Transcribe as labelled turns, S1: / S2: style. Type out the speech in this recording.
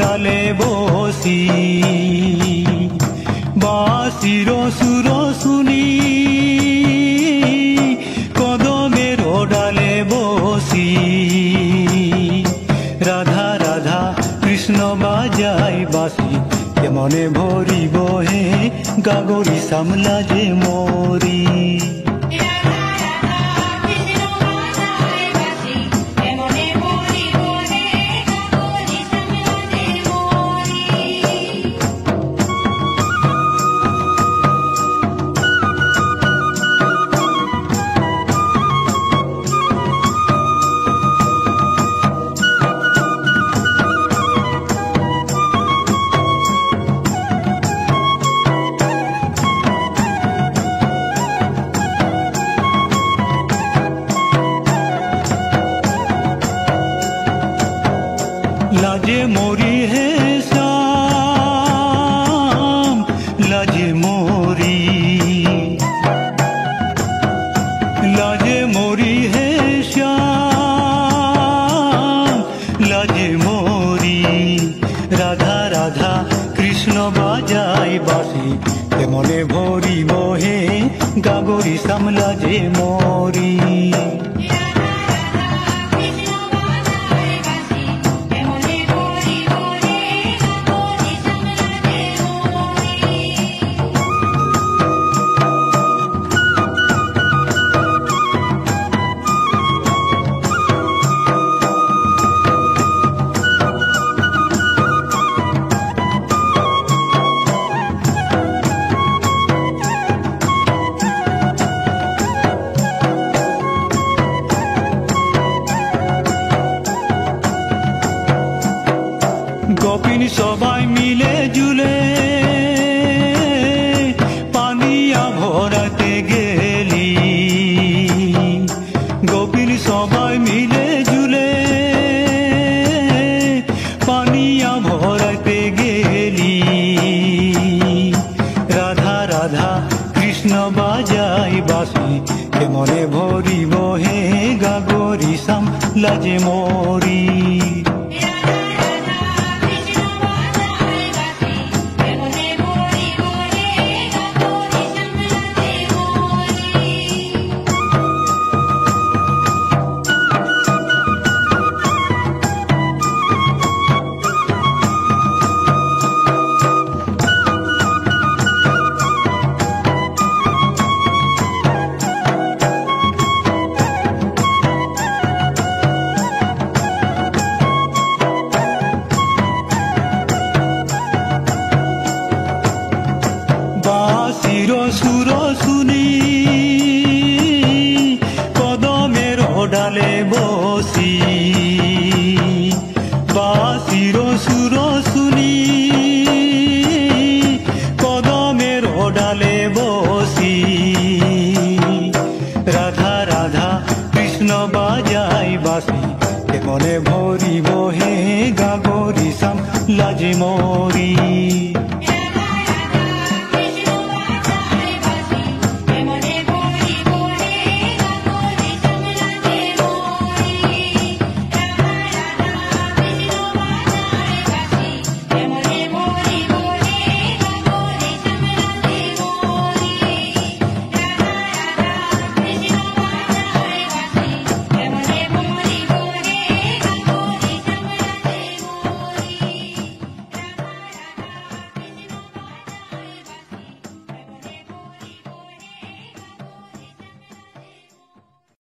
S1: ডালে বসি বাঁশির সুর শুনি কদমের ডালে বসি রাধা রাধা কৃষ্ণ বাজাই বাঁশি মনে ভরিব হে গাগরি সামলা যে মরি लाजे मोरी है श्याम लाजे मोरी है श्याम लाजे मोरी राधा राधा कृष्ण बाजाय बाँशी मने भरी बहे गागरी सामला जे मोरी गोपिन सबाई मिले जुले पानिया भराते गेली गोपिन सबाई मिले जुले पानिया भराते गेली राधा राधा कृष्ण बाजाई बाँशी मने भरिब हे गागरी सामला जे मोरी बाँशिर सुर शुनी कदमेर डाले बसि बाँशिर सुर शुनी कदमेर डाले बसि राधा राधा कृष्ण बाजाय बाँशी मने भरिब हे गागरी सामला जे मोरी।